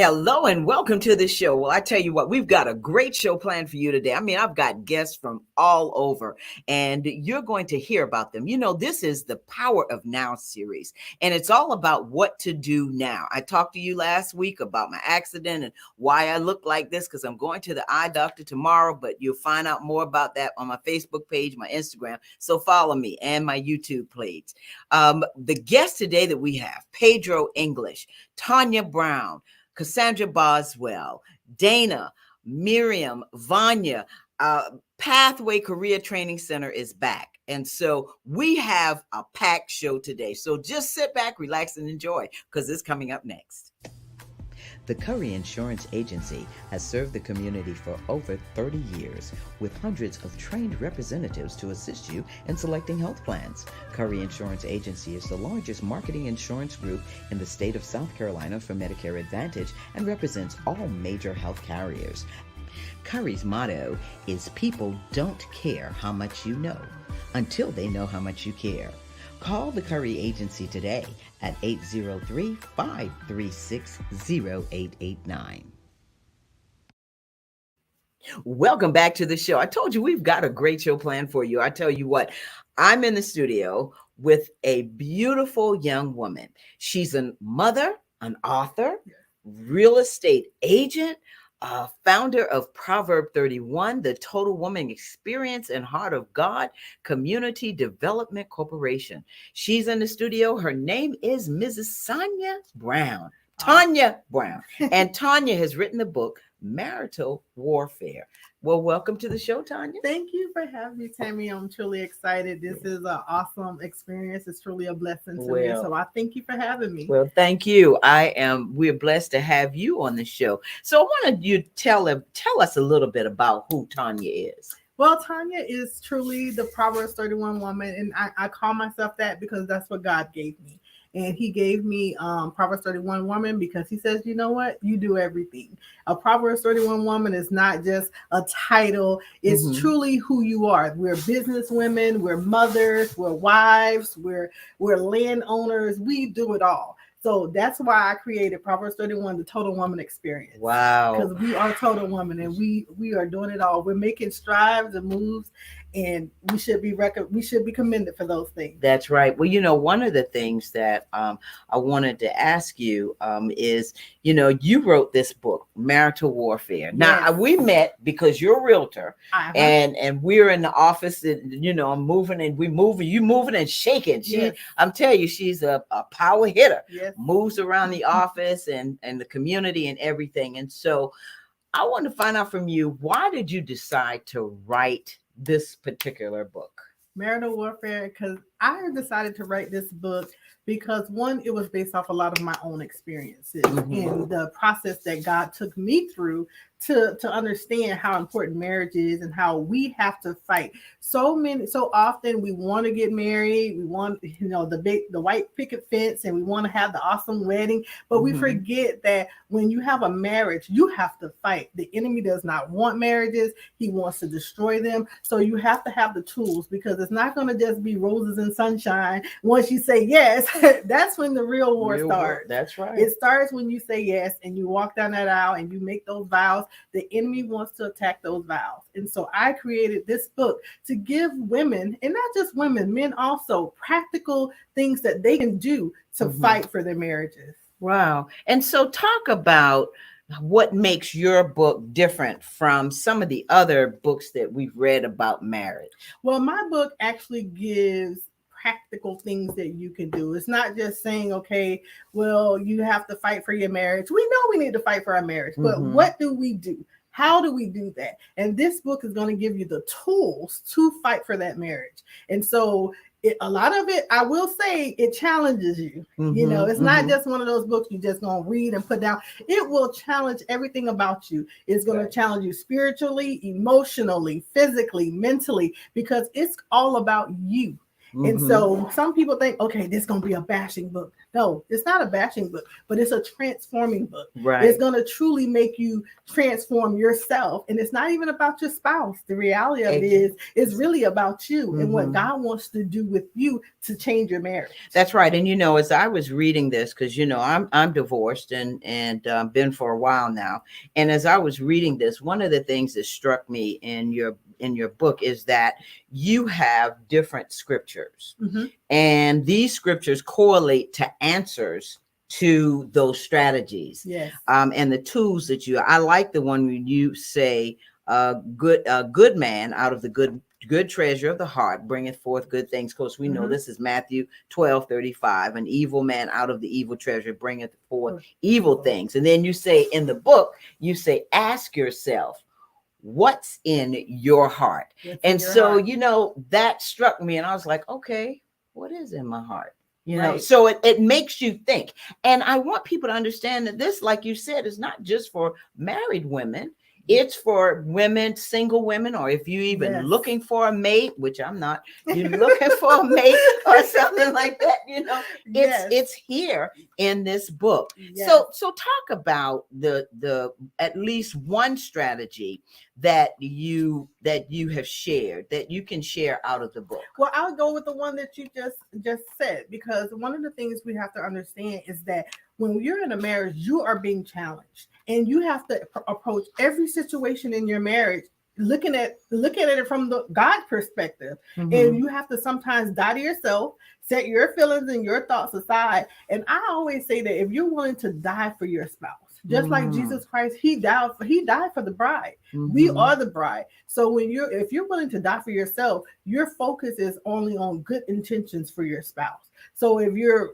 Hello and welcome to the show. Well, I tell you what, we've got a great show planned for you today. I mean, I've got guests from all over, and you're going to hear about them. You know, this is the Power of Now series, and it's all about what to do now. I talked to you last week about my accident and why I look like this because I'm going to the eye doctor tomorrow, but you'll find out more about that on my Facebook page, my Instagram. So follow me and my YouTube page. The guest today that we have, Pedro English, Tonya Brown, Cassandra Boswell, Dana, Miriam, Vanya, Pathway Career Training Center is back. And so we have a packed show today. So just sit back, relax, and enjoy because it's coming up next. The Curry Insurance Agency has served the community for over 30 years with hundreds of trained representatives to assist you in selecting health plans. Curry Insurance Agency is the largest marketing insurance group in the state of South Carolina for Medicare Advantage and represents all major health carriers. Curry's motto is people don't care how much you know until they know how much you care. Call the Curry Agency today at 803-536-0889. Welcome back to the show. I told you we've got a great show planned for you. I tell you what, I'm in the studio with a beautiful young woman. She's a mother, an author, real estate agent, founder of Proverb 31, the Total Woman Experience and Heart of God Community Development Corporation. She's in the studio. Her name is Mrs. Sonia Brown, Tonya Brown. And Tonya has written the book, Marital Warfare. Well, welcome to the show, Tonya. Thank you for having me, Tammy. I'm truly excited. This is an awesome experience. It's truly a blessing to me. So I thank you for having me. Well, thank you. We're blessed to have you on the show. So I wanted you to tell us a little bit about who Tonya is. Well, Tonya is truly the Proverbs 31 woman, and I call myself that because that's what God gave me. And he gave me Proverbs 31 woman because he says, you know what? You do everything. A Proverbs 31 woman is not just a title. It's truly who you are. We're business women. We're mothers. We're wives. We're landowners. We do it all. So that's why I created Proverbs 31, the Total Woman Experience. Wow. Because we are total women and we are doing it all. We're making strides and moves, and we should be commended for those things. That's right. Well, you know, one of the things that I wanted to ask you is, you know, you wrote this book, Marital Warfare. Now, we met because you're a realtor, and we're in the office, and, you know, I'm moving and you moving and shaking. I'm telling you, she's a power hitter. Moves around the office and the community and everything. And so I want to find out from you, why did you decide to write this particular book? Marital Warfare, because I decided to write this book because, one, it was based off a lot of my own experiences and the process that God took me through to understand how important marriage is and how we have to fight. So often we want to get married, we want, you know, the white picket fence, and we want to have the awesome wedding, but we forget that when you have a marriage, you have to fight. The enemy does not want marriages. He wants to destroy them. So you have to have the tools, because it's not going to just be roses and sunshine. Once you say yes, that's when the real war starts. That's right. It starts when you say yes and you walk down that aisle and you make those vows. The enemy wants to attack those vows. And so I created this book to give women, and not just women, men also, practical things that they can do to fight for their marriages. Wow. And so talk about what makes your book different from some of the other books that we've read about marriage. Well, my book actually gives practical things that you can do. It's not just saying, okay, well, you have to fight for your marriage. We know we need to fight for our marriage, but what do we do? How do we do that? And this book is going to give you the tools to fight for that marriage. And so a lot of it, I will say, it challenges you. You know, it's not just one of those books you just going to read and put down. It will challenge everything about you. It's going to challenge you spiritually, emotionally, physically, mentally, because it's all about you. And so some people think, okay, this is going to be a bashing book. No, it's not a bashing book, but it's a transforming book. Right. It's going to truly make you transform yourself. And it's not even about your spouse. The reality of it is, it's really about you and what God wants to do with you to change your marriage. That's right. And as I was reading this, because I'm divorced and been for a while now, and as I was reading this, one of the things that struck me in your book is that you have different scriptures, and these scriptures correlate to answers to those strategies. Yes. And the tools that I like the one when you say, good man out of the good treasure of the heart bringeth forth good things. Of course, we know this is Matthew 12:35. An evil man out of the evil treasure bringeth forth evil things. And then you say in the book, ask yourself, what's in your heart? And so, that struck me, and I was like, okay, what is in my heart? So it makes you think. And I want people to understand that this, like you said, is not just for married women. It's for women, single women, or if you even looking for a mate, which I'm not, you're looking for a mate or something like that, it's here in this book. So talk about the at least one strategy that you have shared, that you can share out of the book. Well, I'll go with the one that you just said, because one of the things we have to understand is that when you're in a marriage, you are being challenged, and you have to approach every situation in your marriage looking at it from the God perspective. And you have to sometimes die to yourself, set your feelings and your thoughts aside. And I always say that if you're willing to die for your spouse, just like Jesus Christ, he died for the bride. We are the bride. So if you're willing to die for yourself, your focus is only on good intentions for your spouse. So if you're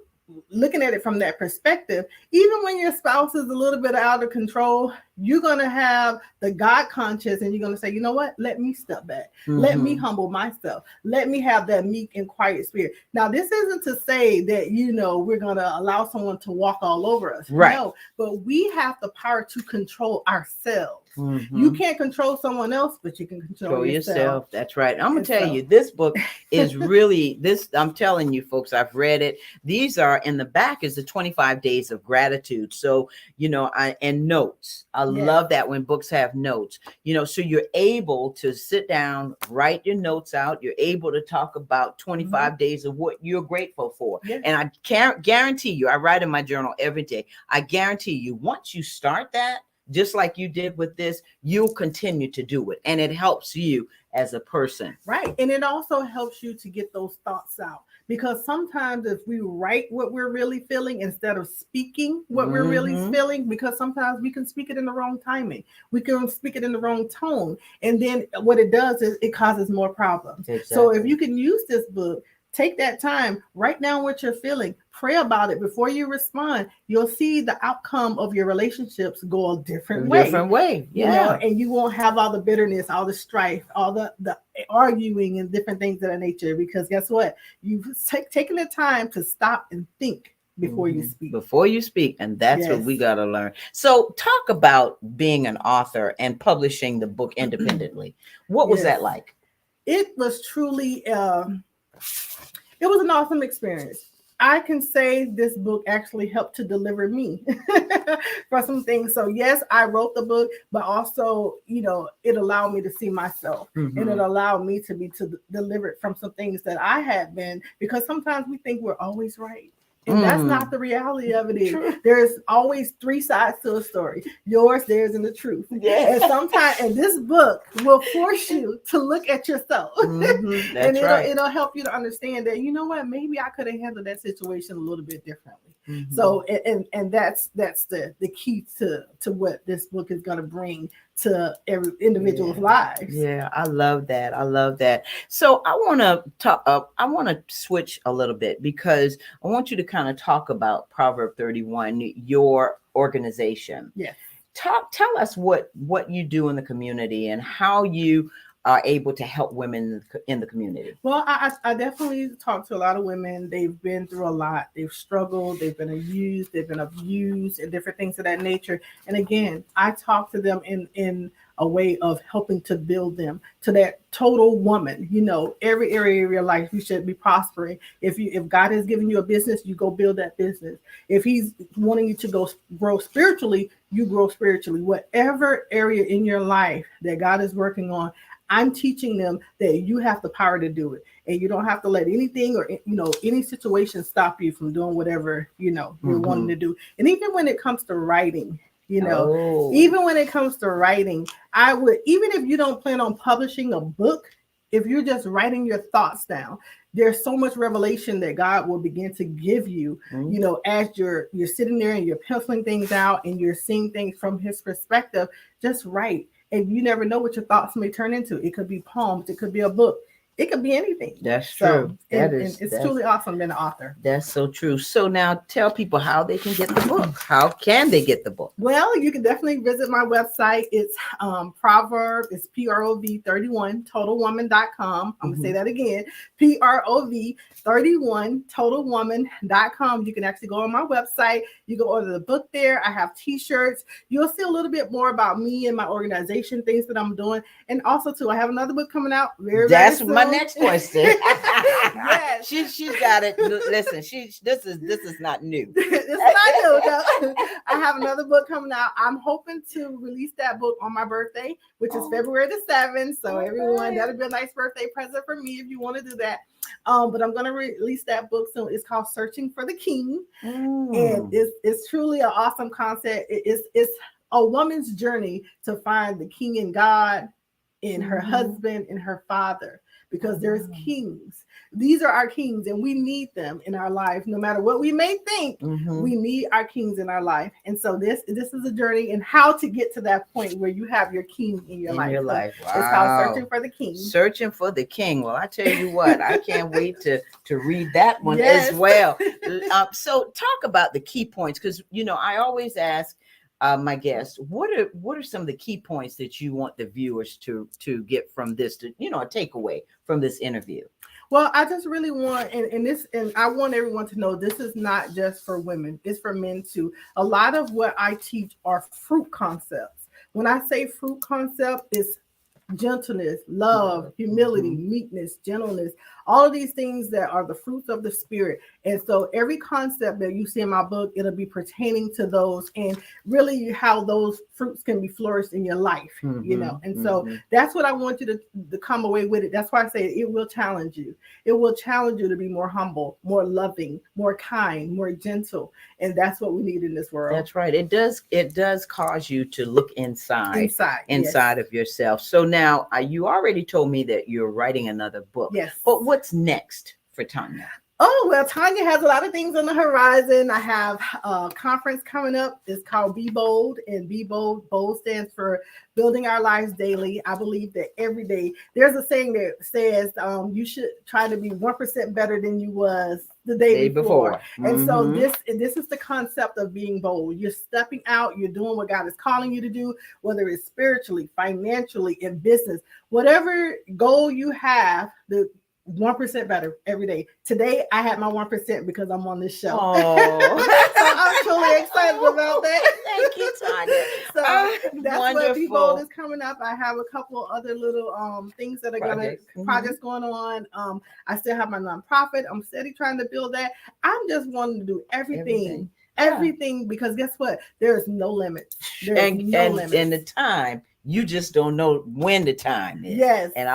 looking at it from that perspective, even when your spouse is a little bit out of control, you're going to have the God conscious, and you're going to say, you know what, let me step back. Let me humble myself. Let me have that meek and quiet spirit. Now, this isn't to say that, we're going to allow someone to walk all over us. Right. No, but we have the power to control ourselves. You can't control someone else, but you can control yourself. That's right. I'm going to tell you, this book is really I'm telling you folks, I've read it. These are in the back is the 25 days of gratitude. So, and notes. I love that when books have notes, so you're able to sit down, write your notes out. You're able to talk about 25 days of what you're grateful for. And I can't guarantee you, I write in my journal every day. I guarantee you, once you start that, just like you did with this, you'll continue to do it. And it helps you as a person. Right. And it also helps you to get those thoughts out. Because sometimes if we write what we're really feeling instead of speaking what we're really feeling, because sometimes we can speak it in the wrong timing. We can speak it in the wrong tone. And then what it does is it causes more problems. Exactly. So if you can use this book, take that time, write down what you're feeling, pray about it before you respond. You'll see the outcome of your relationships go a different way. Yeah. And you won't have all the bitterness, all the strife, all the arguing and different things of that nature. Because guess what? You've taken the time to stop and think before you speak. And that's what we got to learn. So talk about being an author and publishing the book independently. What was that like? It was truly... it was an awesome experience. I can say this book actually helped to deliver me for some things. So yes, I wrote the book, but also, it allowed me to see myself, and it allowed me to deliver it from some things that I had been, because sometimes we think we're always right. And that's not the reality of it. There's always three sides to a story: yours, theirs, and the truth. And sometimes, and this book will force you to look at yourself. And it'll help you to understand that, maybe I could have handled that situation a little bit differently. So, and that's the key to what this book is going to bring to every individual's lives. Yeah, I love that. So I want to talk. I want to switch a little bit, because I want you to kind of talk about Proverb 31, your organization. Yes. Tell us what you do in the community and how you are able to help women in the community. Well, I definitely talk to a lot of women. They've been through a lot. They've struggled. They've been abused, and different things of that nature. And again, I talk to them in a way of helping to build them to that total woman. Every area of your life you should be prospering. If God has given you a business, you go build that business. If he's wanting you to go grow spiritually, you grow spiritually. Whatever area in your life that God is working on, I'm teaching them that you have the power to do it, and you don't have to let anything or any situation stop you from doing whatever you're wanting to do. And even when it comes to writing, even when it comes to writing, I would, even if you don't plan on publishing a book, if you're just writing your thoughts down, there's so much revelation that God will begin to give you, as you're sitting there and you're penciling things out and you're seeing things from his perspective. Just write. And you never know what your thoughts may turn into. It could be poems. It could be a book. It could be anything. That's true. It's truly awesome being an author. That's so true. So now tell people how they can get the book. How can they get the book? Well, you can definitely visit my website. It's Proverb. It's PROV31 TotalWoman.com. I'm going to say that again. PROV31 TotalWoman.com. You can actually go on my website. You can order the book there. I have t-shirts. You'll see a little bit more about me and my organization, things that I'm doing. And also, too, I have another book coming out very soon. My next question. Yes. She's got it. Listen, this is not new. It's not new. No. I have another book coming out. I'm hoping to release that book on my birthday, which is February the 7th. So everyone, that'll be a nice birthday present for me if you want to do that. But I'm going to release that book soon. It's called Searching for the King. And it's truly an awesome concept. It's a woman's journey to find the king in God, in her husband, in her father. Because there's kings. These are our kings, and we need them in our life. No matter what we may think, we need our kings in our life. And so this is a journey in how to get to that point where you have your king in your life. Wow. It's called Searching for the King. Searching for the King. Well, I tell you what, I can't wait to read that one as well. So talk about the key points, because I always ask my guests, what are some of the key points that you want the viewers to get from this, a takeaway from this interview? Well, I just really want, and I want everyone to know this is not just for women, it's for men too. A lot of what I teach are fruit concepts. When I say fruit concept, it's gentleness, love, humility, meekness, gentleness, all of these things that are the fruits of the spirit. And so every concept that you see in my book, it'll be pertaining to those, and really how those fruits can be flourished in your life, And so that's what I want you to come away with it. That's why I say it will challenge you. It will challenge you to be more humble, more loving, more kind, more gentle. And that's what we need in this world. That's right. It does cause you to look inside of yourself. So now you already told me that you're writing another book. Yes. But what's next for Tonya? Oh, well, Tonya has a lot of things on the horizon. I have a conference coming up. It's called Be Bold, and Be Bold. Bold stands for Building Our Lives Daily. I believe that every day, there's a saying that says you should try to be 1% better than you was the day before. And so this is the concept of being bold. You're stepping out. You're doing what God is calling you to do, whether it's spiritually, financially, in business, whatever goal you have, the 1% better every day. Today, I had my 1% because I'm on this show. So I'm truly excited about that. Thank you, Tonya. So that's wonderful. What Be Bold is coming up. I have a couple other little things that are projects going on. I still have my nonprofit. I'm steady trying to build that. I'm just wanting to do everything. Because guess what? There's no limit. And the time, you just don't know when the time is. Yes. And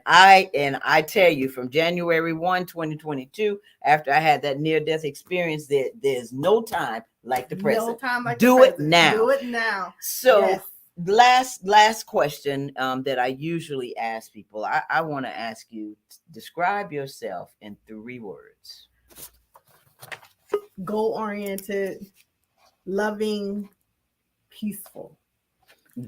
I tell you, from January 1, 2022, after I had that near-death experience, there's no time like the present. No time like Do the it present. now. Do it now. So last question that I usually ask people, I want to ask you, describe yourself in 3 words. Goal-oriented, loving, peaceful.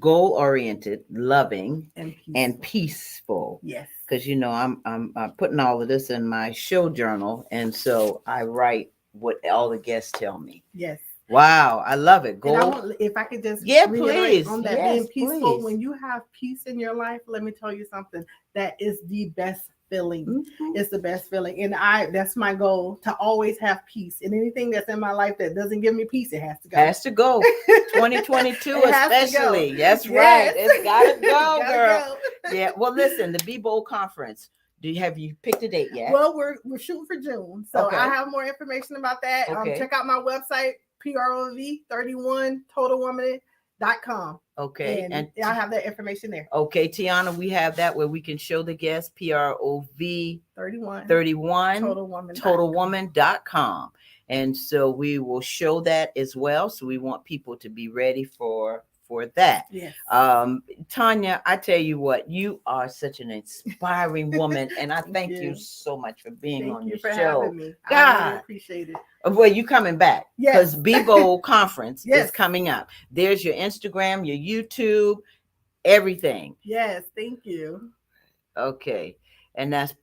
Goal-oriented, loving, and peaceful. Yes. Because I'm putting all of this in my show journal, and so I write what all the guests tell me. Yes. Wow, I love it. And I Gold. want, if I could just Yeah, reiterate please. on that, being Yes, peaceful. please. When you have peace in your life, let me tell you something. That is the best feeling. Mhm. It's the best feeling, and that's my goal, to always have peace. And anything that's in my life that doesn't give me peace, it has to go. Has to go. 2022 It has to go. especially. That's right. Yes, It's gotta it's go, gotta girl. go. Yeah. Well, listen, the Be Bold conference. Have you picked a date yet? Well, we're shooting for June, so I Okay. have more information about that. Okay. Check out my website, PROV31totalwoman.com, Okay. and And I have that information there. okay, Tiana, we have that where we can show the guests PROV 31 31 totalwoman.com. totalwoman.com. And so we will show that as well. So we want people to be ready for that. Yes. Tonya, I tell you what, you are such an inspiring woman, and I thank you you. so much for being Thank on you the for show. having me. I God. really appreciate it. Well, you coming back because Yes. Be Bold conference Yes. is coming up. There's your Instagram, your YouTube, everything. Yes, thank you. Okay, and that's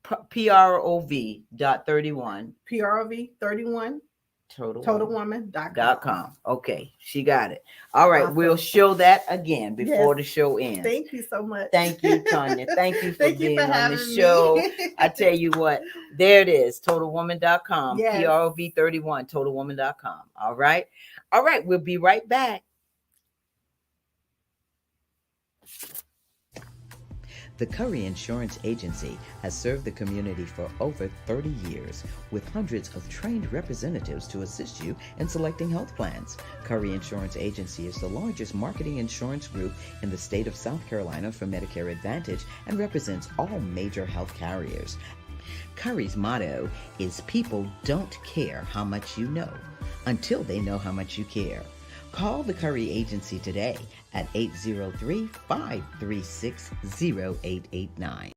PROV.31 PROV31 totalwoman.com. Okay, she got it. All right, Awesome. we'll show that again before Yes. the show ends. Thank you so much. Thank you, Tonya. Thank you for Thank you being for on the having show. me. I tell you what, there it is, totalwoman.com, Yes. PROV31 totalwoman.com. All right. All right, we'll be right back. The Curry Insurance Agency has served the community for over 30 years with hundreds of trained representatives to assist you in selecting health plans. Curry Insurance Agency is the largest marketing insurance group in the state of South Carolina for Medicare Advantage and represents all major health carriers. Curry's motto is people don't care how much you know until they know how much you care. Call the Curry Agency today at 803-536-0889.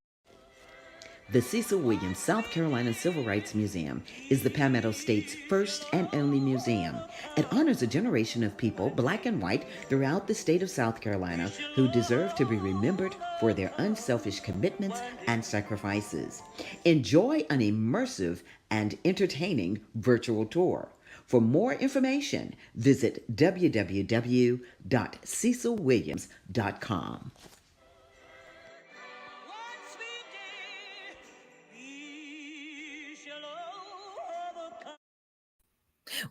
The Cecil Williams South Carolina Civil Rights Museum is the Palmetto State's first and only museum. It honors a generation of people, black and white, throughout the state of South Carolina who deserve to be remembered for their unselfish commitments and sacrifices. Enjoy an immersive and entertaining virtual tour. For more information, visit www.cecilwilliams.com.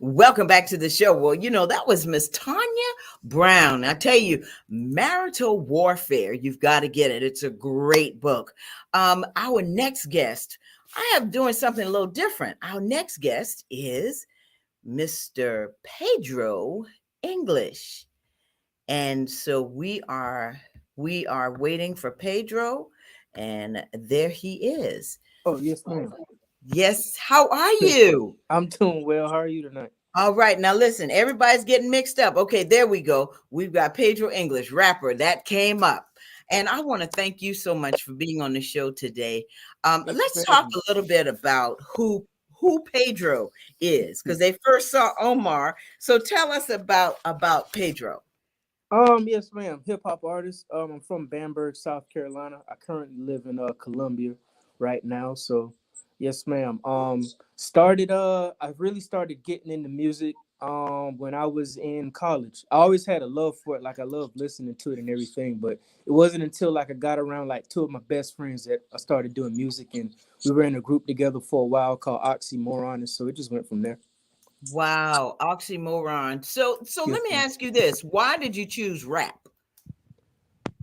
Welcome back to the show. Well, that was Miss Tonya Brown. I tell you, Marital Warfare, you've got to get it. It's a great book. Our next guest, I am doing something a little different. Our next guest is Mr. Pedro English. And so we are waiting for Pedro, and there he is. Oh, yes, ma'am. Yes, how are you? I'm doing well. How are you tonight? All right, now listen, everybody's getting mixed up. Okay, there we go. We've got Pedro English, rapper, that came up. And I want to thank you so much for being on the show today. Let's talk a little bit about who Pedro is, because they first saw Omar. So tell us about Pedro. Yes, ma'am. Hip hop artist. I'm from Bamberg, South Carolina. I currently live in Columbia right now. So, yes, ma'am. I really started getting into music when I was in college. I always had a love for it, like I love listening to it and everything. But it wasn't until like I got around like two of my best friends that I started doing music, and we were in a group together for a while called Oxymoron, and so it just went from there. Wow, oxymoron. So Yes, let me ma'am. ask you this: why did you choose rap?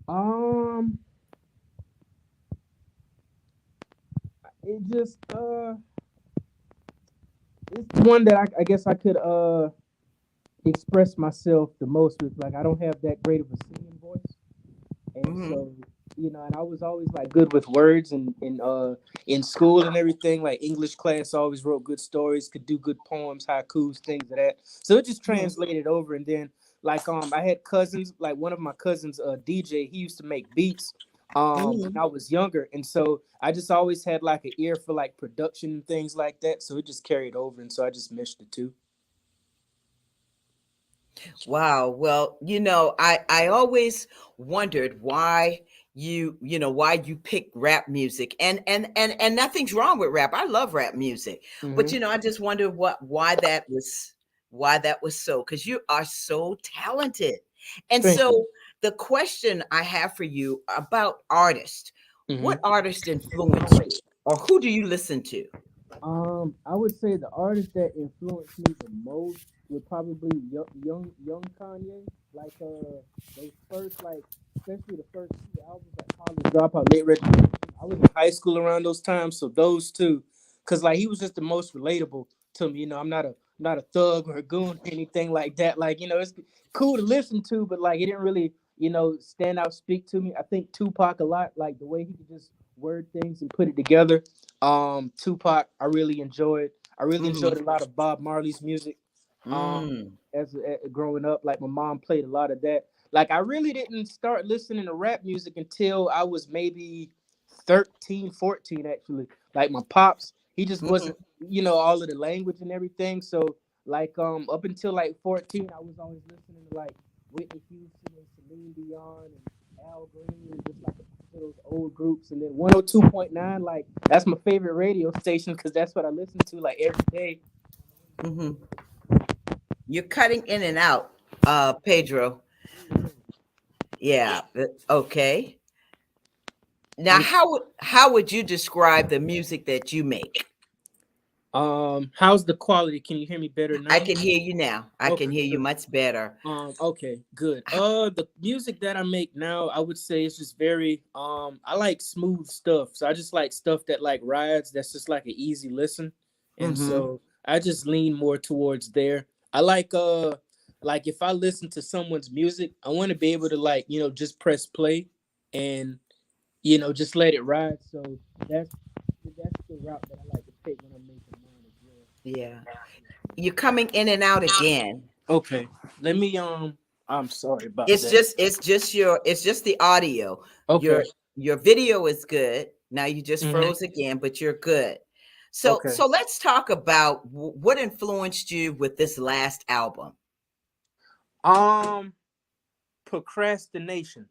Um, it just it's one that I guess I could express myself the most with. Like I don't have that great of a singing voice, and so and I was always like good with words and in school and everything. Like English class, I always wrote good stories, could do good poems, haikus, things of that. So it just translated over, and then like I had cousins. Like one of my cousins, DJ, he used to make beats when I was younger, and so I just always had like an ear for like production and things like that. So it just carried over, and so I just meshed the two. Wow. Well, I always wondered why why you pick rap music, and nothing's wrong with rap. I love rap music, but Mm-hmm. I just wonder why why that was so, because you are so talented. And Thank you. so the question I have for you about artists, Mhm. what artist influenced you, or who do you listen to? I would say the artist that influenced me the most would probably young Kanye. Like those first like, especially the first two albums like College Dropout, Late Registration. I was in high school around those times, so those two, cause like he was just the most relatable to me. You know, I'm not a thug or a goon or anything like that. Like, you know, it's cool to listen to, but like it didn't really, you know, stand out, speak to me. I think Tupac a lot, like the way he could just word things and put it together. Tupac, I really enjoyed. I really enjoyed Mhm. a lot of Bob Marley's music. Mm. As growing up, like my mom played a lot of that. Like I really didn't start listening to rap music until I was maybe 13, 14 actually. Like my pops, he just Mhm. wasn't, you know, all of the language and everything. So like up until like 14, I was always listening to like Whitney Houston and Celine Dion and Al Green and just like a bunch of those old groups. And then 102.9, like that's my favorite radio station because that's what I listen to like every day. Mhm. You're cutting in and out, Pedro. Yeah. Okay. Now, And how would you describe the music that you make? how's the quality? Can you hear me better I now? can hear you now. I can Okay, hear you good. much better. Okay, good. H- The music that I make now, I would say it's just very I like smooth stuff. So I just like stuff that like rides, that's just like an easy listen. And Mhm. so I just lean more towards there. I like if I listen to someone's music, I want to be able to like, you know, just press play and you know, just let it ride. So that's that's the route that I like to take when I'm making mine as well. Yeah. You're coming in and out again. Okay. Let me I'm sorry about It's that. just it's just your it's just the audio. Okay. Your video is good. Now you just Hmm. froze again, but you're good. So Okay. so let's talk about what influenced you with this last album. Um, Procrastination.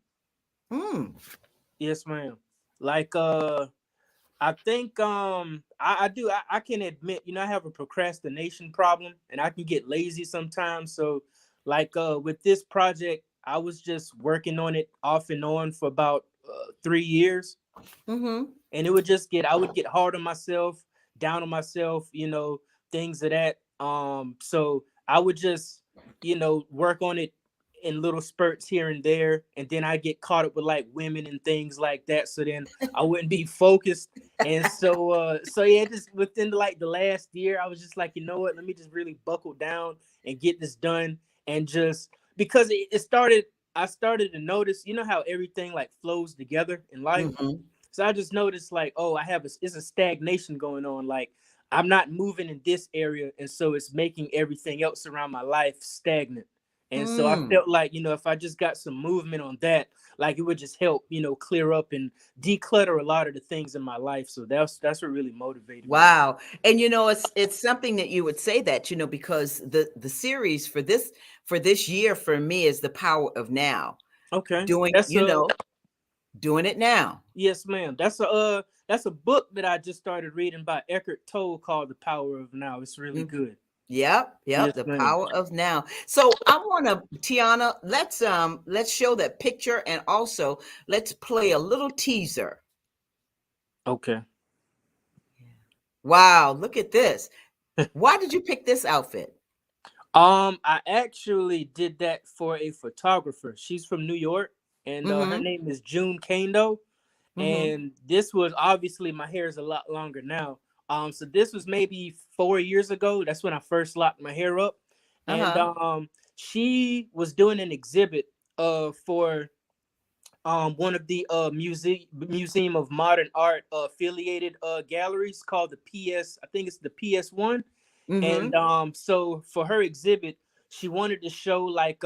Mm. Yes, ma'am. Like I think I do I can admit, you know, I have a procrastination problem and I can get lazy sometimes. So like with this project, I was just working on it off and on for about 3 years. Mhm. And it would just get I would get hard on myself, down on myself, you know, things of that. So I would just, you know, work on it in little spurts here and there, and then I get caught up with like women and things like that, so then I wouldn't be focused. And so yeah, just within like the last year I was just like, you know what, let me just really buckle down and get this done. And just because it started, I started to notice, you know, how everything like flows together in life. Mhm. So I just noticed like, oh, it's a stagnation going on. Like I'm not moving in this area, and so it's making everything else around my life stagnant. And so I Mm. felt like, you know, if I just got some movement on that, like it would just help, you know, clear up and declutter a lot of the things in my life. So that's what really motivated me. Wow. And it's something that you would say that, because the series for this year for me is the power of now. Okay, Doing, that's a doing it now. yes, ma'am. That's a book that I just started reading by Eckhart Tolle called The Power of Now. It's really Mm, good. yep, Yes, yep, the ma'am. power of now. So I want to, Tiana, let's show that picture and also let's play a little teaser. Okay. Wow, look at this. Why did you pick this outfit? I actually did that for a photographer. She's from New York, and her Mhm. name is June Kando. Mhm. And this was obviously my hair is a lot longer now. So this was maybe 4 years ago. That's when I first locked my hair up, and Uh-huh. she was doing an exhibit for one of the Museum of Modern Art affiliated galleries called the PS. I think it's the PS1. And Mhm. so for her exhibit, she wanted to show like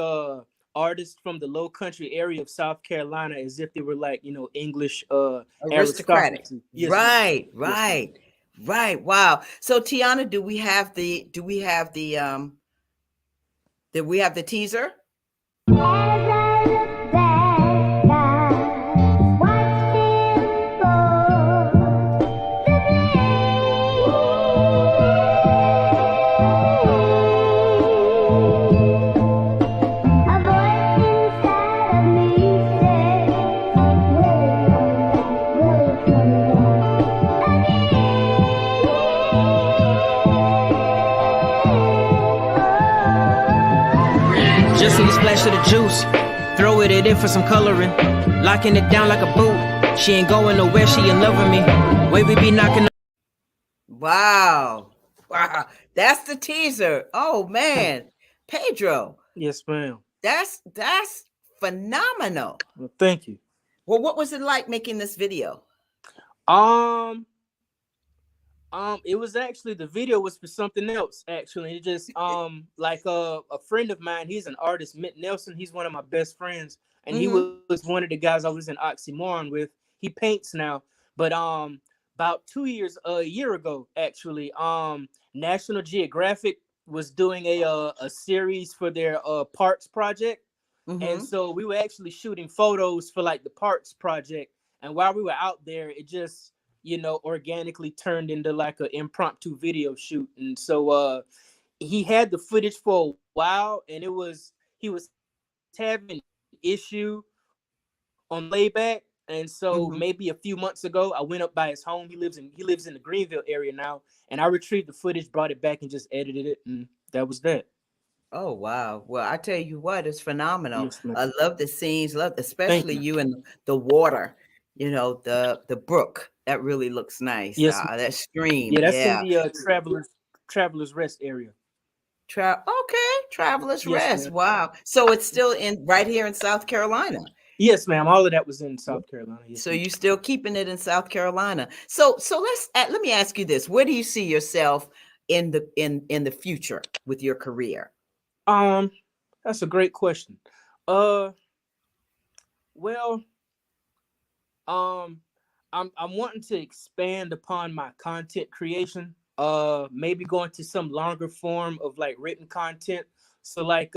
artists from the low country area of South Carolina as if they were like, you know, English Aristocratic. aristocracy. Yes, ma'am. Right, Yes, ma'am. right, right. Wow. So Tiana, do we have the teaser? As I look back, I watched him go to to the juice. Throw it in for some coloring. Locking it down like a boot. She ain't going nowhere, she in love with me. Way we be knocking. Wow. Wow. That's the teaser. Oh man. Pedro, Yes, ma'am. that's phenomenal. Well, thank you. Well, what was it like making this video? It was actually, the video was for something else. Actually, it just like a friend of mine. He's an artist, Mitt Nelson. He's one of my best friends, and he was one of the guys I was in Oxymoron with. He paints now, but about a year ago, actually, National Geographic was doing a series for their parks project, and so we were actually shooting photos for like the parks project. And while we were out there, it just organically turned into like an impromptu video shoot. And so he had the footage for a while, and he was having an issue on layback. And so maybe a few months ago, I went up by his home. He lives in the Greenville area now, and I retrieved the footage, brought it back, and just edited it, and that was that. Oh wow. Well, I tell you what, it's phenomenal. Yes, ma'am. I love the scenes, especially you in the water, the brook. That really looks nice. Yes, That stream. yeah, that's Yeah. in the Travelers Rest area. Travelers Yes, Rest. ma'am. Wow. So it's still right here in South Carolina. Yes, ma'am. All of that was in South Carolina. Yes, So ma'am. you're still keeping it in South Carolina. So let me ask you this: where do you see yourself in the future with your career? That's a great question. Well, I'm wanting to expand upon my content creation. Maybe going to some longer form of like written content. So like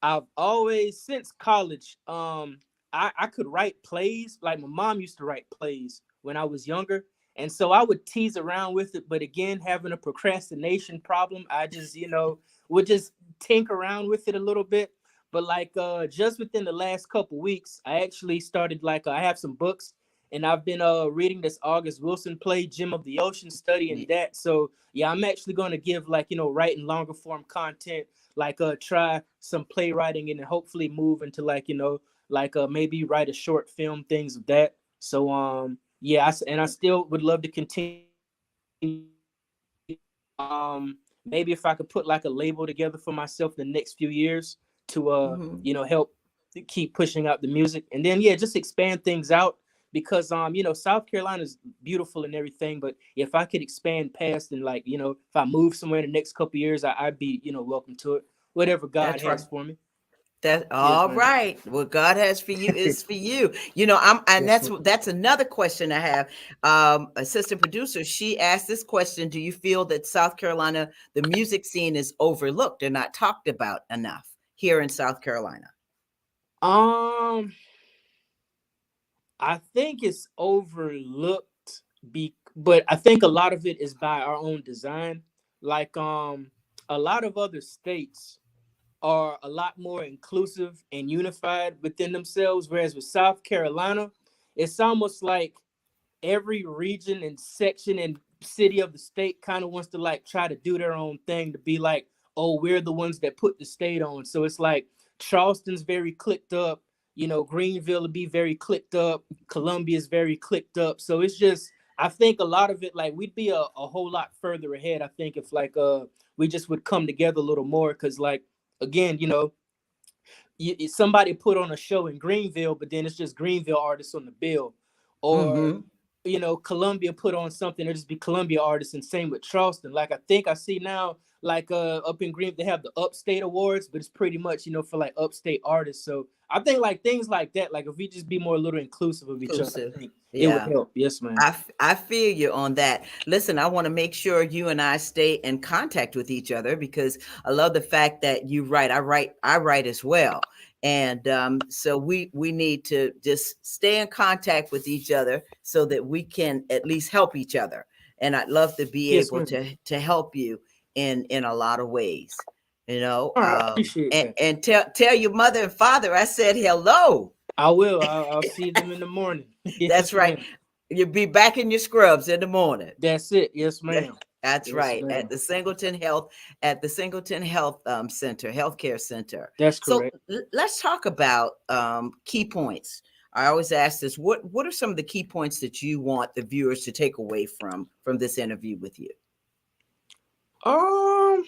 I've always, since college, I could write plays. Like my mom used to write plays when I was younger. And so I would tease around with it. But again, having a procrastination problem, I just, would just tinker around with it a little bit. But like just within the last couple weeks, I actually started I have some books, and I've been reading this August Wilson play, Gem of the Ocean, studying that. So yeah, I'm actually going to give writing longer form content, try some playwriting, and then hopefully move into maybe write a short film, things of that. So yeah, I still would love to continue. Maybe if I could put like a label together for myself the next few years to help keep pushing out the music, and then just expand things out, because South Carolina is beautiful and everything, but if I could expand past and if I move somewhere in the next couple of years, I'd be welcome to it, whatever God has for me. That's all right. What God has for you is for you. That's another question I have. Assistant producer, she asked this question: do you feel that South Carolina, the music scene, is overlooked and not talked about enough here in South Carolina? I think it's overlooked, but I think a lot of it is by our own design. A lot of other states are a lot more inclusive and unified within themselves, whereas with South Carolina, it's almost like every region and section and city of the state kind of wants to try to do their own thing, to be like, oh, we're the ones that put the state on. So it's like Charleston's very clicked up, Greenville will be very clicked up, Columbia's very clicked up. So it's just, I think a lot of it, we'd be a whole lot further ahead, I think, if we just would come together a little more, because again, somebody put on a show in Greenville, but then it's just Greenville artists on the bill, or Columbia put on something, it'll just be Columbia artists, and same with Charleston. I think I see now, up in Greenville, they have the Upstate Awards, but it's pretty much for upstate artists. So I think things like that, if we just be more a little inclusive of each other, I think it would help. Yes, ma'am. I feel you on that. Listen, I want to make sure you and I stay in contact with each other, because I love the fact that you write. I write as well. And so we need to just stay in contact with each other so that we can at least help each other. And I'd love to be able to help you in a lot of ways, I appreciate that. And tell your mother and father I said hello. I will. I'll see them in the morning. That's right. You'll be back in your scrubs in the morning. That's it. Yes, ma'am. That's Yes, right. ma'am. At the Singleton Health Center, Healthcare Center. That's So correct. let's talk about key points. I always ask this: what are some of the key points that you want the viewers to take away from this interview with you? Um,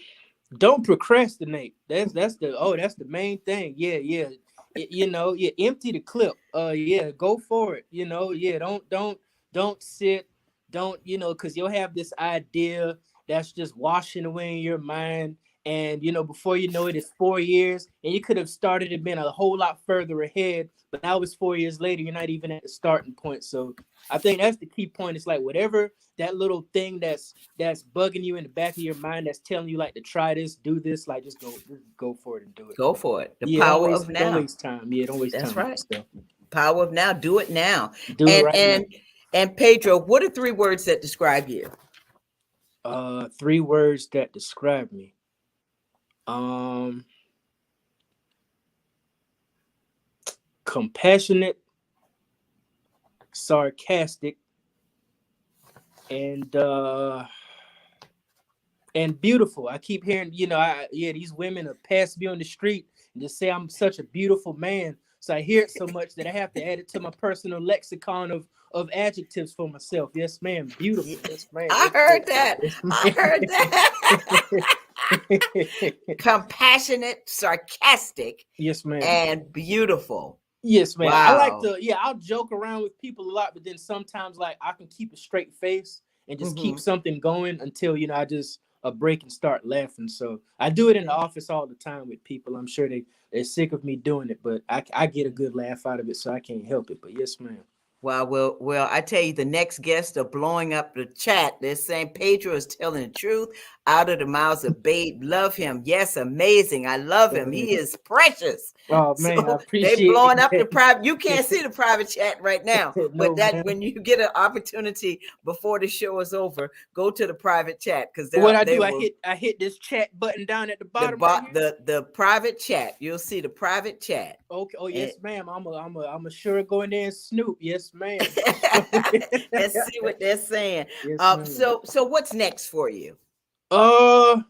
don't procrastinate. That's the main thing. Yeah, yeah. Empty the clip. Yeah, go for it. Yeah, don't sit. Don't, because you'll have this idea that's just washing away in your mind. And before you know it, it's 4 years, and you could have started and been a whole lot further ahead. But now it's 4 years later, you're not even at the starting point. So I think that's the key point. It's like whatever that little thing that's bugging you in the back of your mind that's telling you like to try this, do this, like just go for it and do it. Go for it. The Yeah, power of don't now. waste time. Yeah, don't waste That's time. right. So Power of now. Do it now. do it And right and Pedro, what are 3 words that describe you? now. 3 words that describe me. Compassionate, sarcastic, and beautiful. I keep hearing, these women have passed me on the street and just say I'm such a beautiful man. So I hear it so much that I have to add it to my personal lexicon of adjectives for myself. Yes, ma'am. Beautiful. Yes, ma'am. I heard that. I heard that. Compassionate, sarcastic, Yes, ma'am. and beautiful. Yes, man. Wow. I like to, I'll joke around with people a lot, but then sometimes like I can keep a straight face and just keep something going until, I just break and start laughing. So I do it in the office all the time with people. I'm sure they're sick of me doing it, but I get a good laugh out of it, so I can't help it. But yes, ma'am. Wow, well, I tell you, the next guests are blowing up the chat. They're saying Pedro is telling the truth out of the mouths of babe. Love him. Yes, amazing. I love him. He is precious. Oh man, I So appreciate they blowing up the that. private. You can't see the private chat right now, No, but that ma'am. when you get an opportunity before the show is over, go to the private chat because What I they do, will. I hit this chat button down at the The bottom right here. the private chat. You'll see the private chat. Okay. Oh yes, ma'am. I'm a sure go in there and snoop. Yes, ma'am. And see what they're saying. Yes, ma'am. So what's next for you? I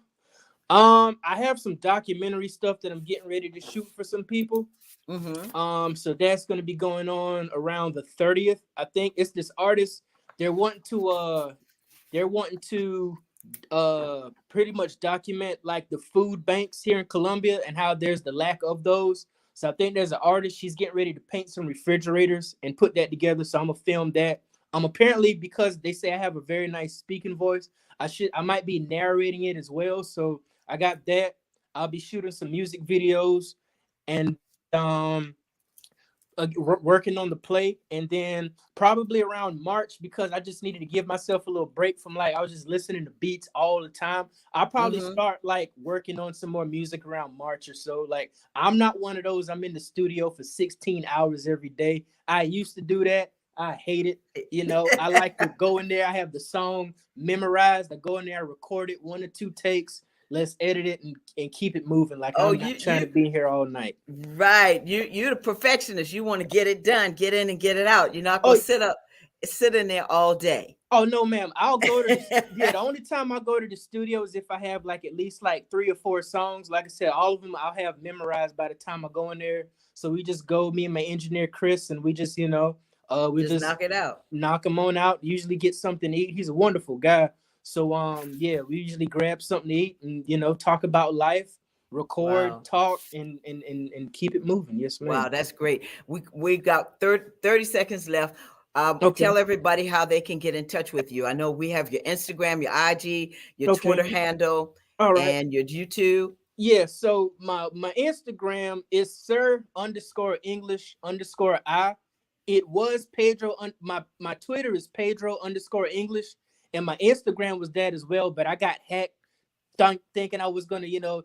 have some documentary stuff that I'm getting ready to shoot for some people. So that's going to be going on around the 30th. I think it's this artist. They're wanting to pretty much document like the food banks here in Colombia and how there's the lack of those. So I think there's an artist. She's getting ready to paint some refrigerators and put that together. So I'm gonna film that. Apparently, because they say I have a very nice speaking voice, I might be narrating it as well. So I got that. I'll be shooting some music videos and working on the play, and then probably around March, because I just needed to give myself a little break from like I was just listening to beats all the time. I'll probably start like working on some more music around March or so. Like I'm not one of those I'm in the studio for 16 hours every day. I used to do that. I hate it. I like to go in there. I have the song memorized. I go in there, I record it 1 or 2 takes. Let's edit it and keep it moving. Like I'm not trying to be here all night. Right. You're the perfectionist. You want to get it done, get in and get it out. You're not gonna sit in there all day. Oh no, ma'am. I'll go to the only time I go to the studio is if I have like at least like 3 or 4 songs. Like I said, all of them I'll have memorized by the time I go in there. So we just go, me and my engineer Chris, and we just, we just knock it out. Knock him on out. Usually get something to eat. He's a wonderful guy. So we usually grab something to eat and talk about life, record, talk, and keep it moving. Yes, ma'am. Wow, that's great. We got 30 seconds left. Tell everybody how they can get in touch with you. I know we have your Instagram, your IG, your Twitter handle, and your YouTube. Yeah, so my Instagram is sir_English_I. It was Pedro. My Twitter is Pedro_English. And my Instagram was that as well, but I got hacked thinking I was going to,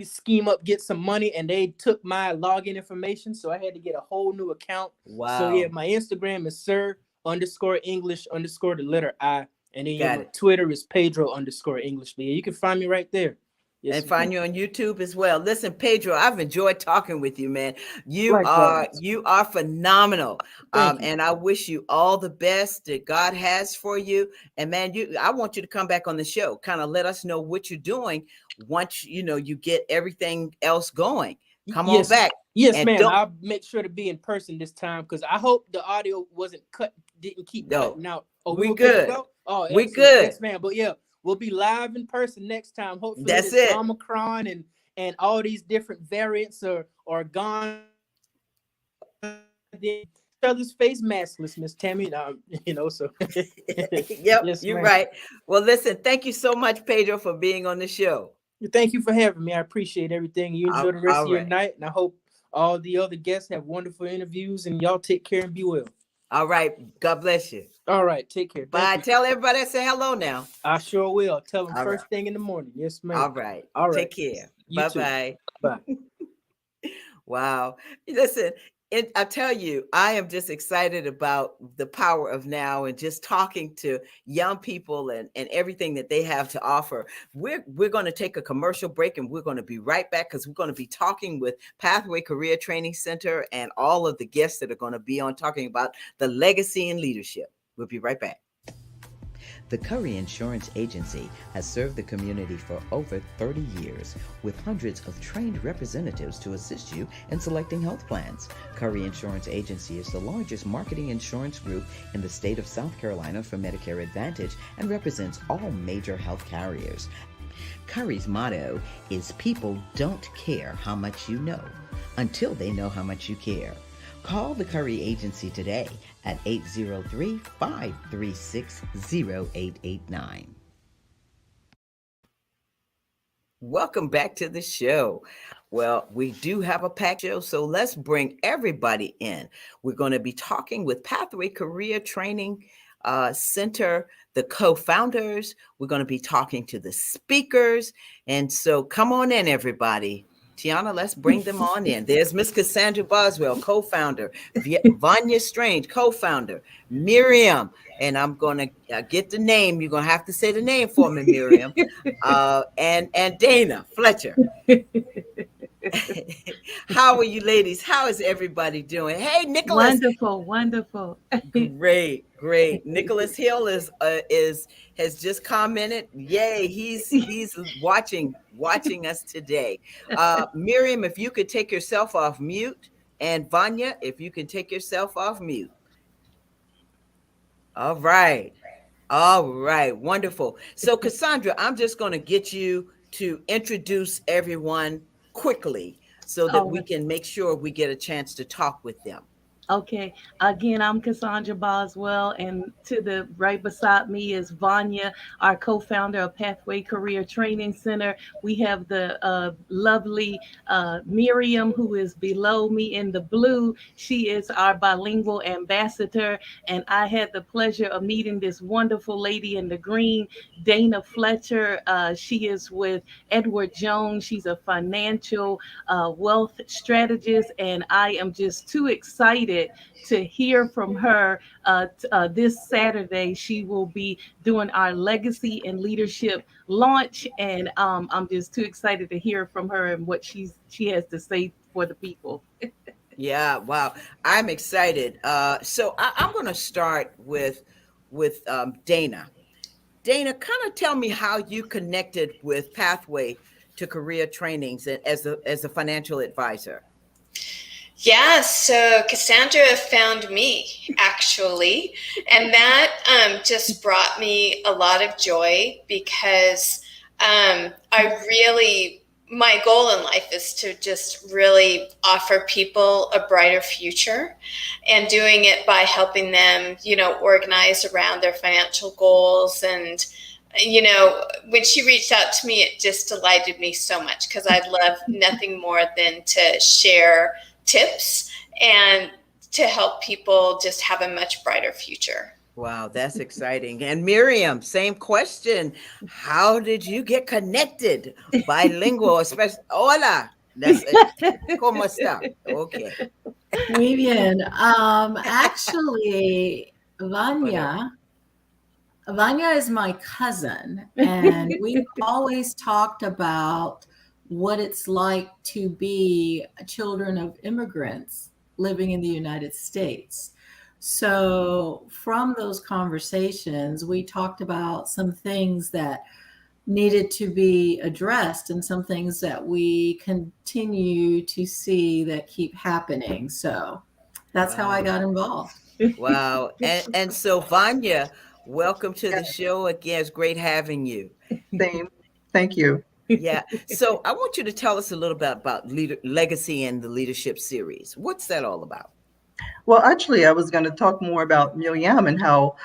scheme up, get some money, and they took my login information. So I had to get a whole new account. Wow. So yeah, my Instagram is sir_English_I. And then my Twitter is Pedro_English. But yeah, you can find me right there. Yes, and find you on YouTube as well. Listen, Pedro, I've enjoyed talking with you, man. likewise. You are phenomenal. Thank you. And I wish you all the best that God has for you. And man, I want you to come back on the show, kind of let us know what you're doing once you get everything else going. Come on Yes, back. yes, And ma'am. don't I'll make sure to be in person this time because I hope the audio didn't keep no, cutting out. Oh, we we were good to good. go. Oh, We excellent. good. Yes, ma'am. But yeah, we'll be live in person next time. Hopefully, That's this it. Omicron and all these different variants are gone. Each other's face maskless, Miss Tammy. So Yep, yes, you're ma'am. right. Well, listen, thank you so much, Pedro, for being on the show. Thank you for having me. I appreciate everything. You enjoy the rest All of your right. night, and I hope all the other guests have wonderful interviews. And y'all take care and be well. All right. God bless you. All right, take care. Thank Bye. you. Tell everybody I say hello now. I sure will. Tell them All right. first thing in the morning. Yes, ma'am. All right. All right. Take care. You too. Bye-bye. Bye. Wow. Listen, I tell you, I am just excited about the power of now and just talking to young people and everything that they have to offer. We're going to take a commercial break and we're going to be right back because we're going to be talking with Pathway Career Training Center and all of the guests that are going to be on talking about the legacy and leadership. We'll be right back. The Curry Insurance Agency has served the community for over 30 years with hundreds of trained representatives to assist you in selecting health plans. Curry Insurance Agency is the largest marketing insurance group in the state of South Carolina for Medicare Advantage and represents all major health carriers. Curry's motto is people don't care how much you know until they know how much you care. Call the Curry Agency today at 803-536-0889. Welcome back to the show. Well, we do have a packed show, so let's bring everybody in. We're going to be talking with Pathway Career Training Center, the co-founders. We're going to be talking to the speakers. And so come on in, everybody. Tiana, let's bring them on in. There's Miss Cassandra Boswell, co-founder. Vanya Strange, co-founder. Miriam, and I'm going to get the name. You're going to have to say the name for me, Miriam. And Dana Fletcher. How are you ladies? How is everybody doing? Hey, Nicholas. Wonderful. Great. Nicholas Hill has just commented. Yay, he's watching us today. Miriam, if you could take yourself off mute, and Vanya, if you can take yourself off mute. All right. Wonderful. So Cassandra, I'm just going to get you to introduce everyone quickly so that we can make sure we get a chance to talk with them. Okay. Again, I'm Cassandra Boswell, and to the right beside me is Vanya, our co-founder of Pathway Career Training Center. We have the lovely Miriam, who is below me in the blue. She is our bilingual ambassador, and I had the pleasure of meeting this wonderful lady in the green, Dana Fletcher. She is with Edward Jones. She's a financial wealth strategist, and I am just too excited to hear from her this Saturday. She will be doing our legacy and leadership launch, and I'm just too excited to hear from her and what she has to say for the people. Yeah, wow, I'm excited. So I'm going to start with Dana. Dana, kind of tell me how you connected with Pathway to Career Trainings as a financial advisor. Yeah, so Cassandra found me actually, and that just brought me a lot of joy because my goal in life is to just really offer people a brighter future, and doing it by helping them, organize around their financial goals. And when she reached out to me, it just delighted me so much because I love nothing more than to share tips and to help people just have a much brighter future. Wow, that's exciting. And Miriam, same question. How did you get connected? Bilingual, especially. Hola. ¿Cómo está? Okay. Muy bien. Actually, Vanya Vanya is my cousin, and we've always talked about what it's like to be children of immigrants living in the United States. So, from those conversations, we talked about some things that needed to be addressed and some things that we continue to see that keep happening. So, that's how I Wow. got involved. Wow. And so Vanya, welcome to the show again. It's great having you. Same. Thank you. Yeah. So I want you to tell us a little bit about legacy and the leadership series. What's that all about? Well, actually, I was going to talk more about Miriam and how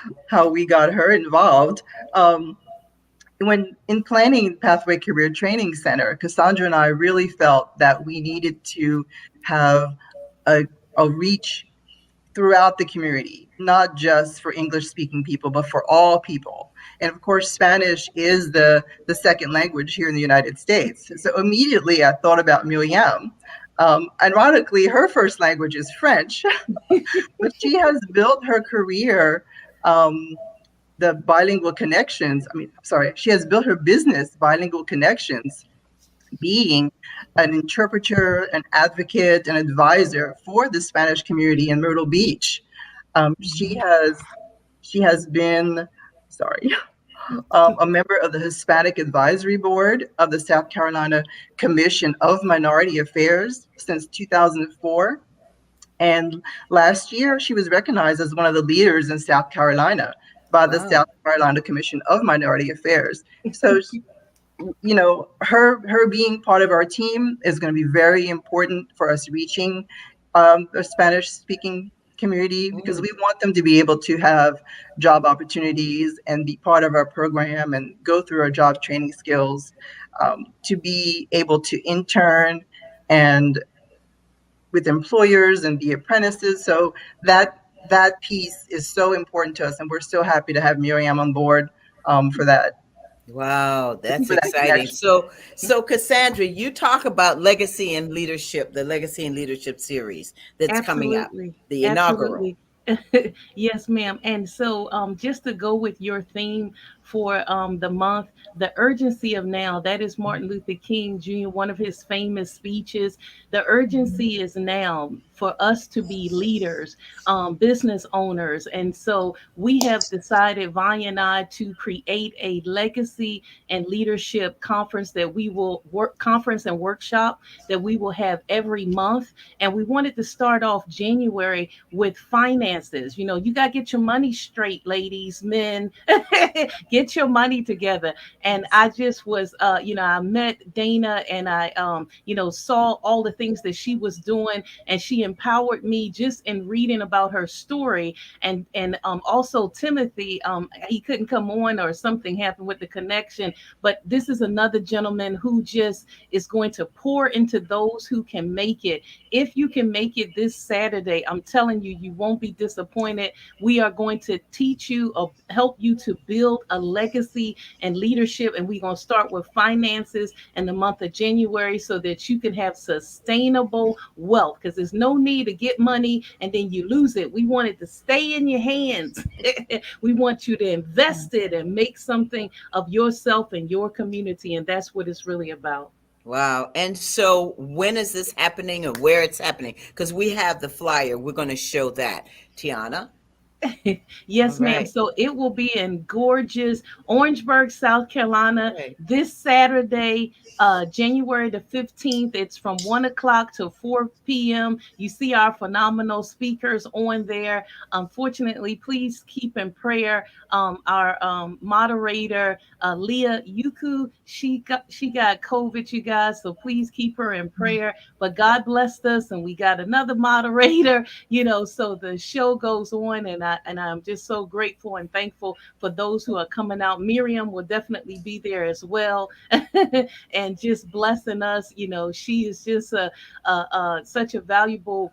we got her involved. Um, when in planning Pathway Career Training Center, Cassandra and I really felt that we needed to have a, a reach throughout the community, not just for English speaking people, but for all people. And of course, Spanish is the second language here in the United States. So immediately I thought about Miriam. Ironically, her first language is French, but she has built her career, the bilingual connections. I mean, sorry, she has built her business, Bilingual Connections, being an interpreter, an advocate, an advisor for the Spanish community in Myrtle Beach. She has been, sorry, a member of the Hispanic Advisory Board of the South Carolina Commission of Minority Affairs since 2004. And last year, she was recognized as one of the leaders in South Carolina by the Wow. South Carolina Commission of Minority Affairs. So her being part of our team is going to be very important for us reaching the Spanish speaking community, because we want them to be able to have job opportunities and be part of our program and go through our job training skills, to be able to intern and with employers and be apprentices. So that piece is so important to us, and we're so happy to have Miriam on board, for that. Wow, that's For that exciting. connection. So Cassandra, you talk about legacy and leadership, the legacy and leadership series that's coming up, Absolutely. the inaugural. Absolutely. Yes, ma'am. And so, just to go with your theme for the month, the urgency of now, that is Martin Luther King Jr., one of his famous speeches. The urgency is now for us to be leaders, business owners. And so we have decided, Vanya and I, to create a legacy and leadership conference that we will conference and workshop that we will have every month. And we wanted to start off January with finances. You know, you got to get your money straight, ladies, men, get your money together. And I just was, I met Dana, and I, saw all the things that she was doing, and she empowered me just in reading about her story. And also Timothy, he couldn't come on, or something happened with the connection, but this is another gentleman who just is going to pour into those who can make it. If you can make it this Saturday, I'm telling you, you won't be disappointed. We are going to teach you, help you to build a legacy and leadership. And we're going to start with finances in the month of January, so that you can have sustainable wealth, because there's no need to get money and then you lose it. We want it to stay in your hands. We want you to invest it and make something of yourself and your community. And that's what it's really about. Wow. And so when is this happening and where it's happening? Because we have the flyer. We're going to show that. Tiana? Yes, All ma'am. right. So it will be in gorgeous Orangeburg, South Carolina, Right. this Saturday, January the 15th. It's from 1 o'clock to 4 p.m. You see our phenomenal speakers on there. Unfortunately, please keep in prayer our moderator, Leah Yuku. She got COVID, you guys. So please keep her in prayer. But God blessed us, and we got another moderator. So the show goes on, and I'm just so grateful and thankful for those who are coming out. Miriam will definitely be there as well, and just blessing us. She is just such a valuable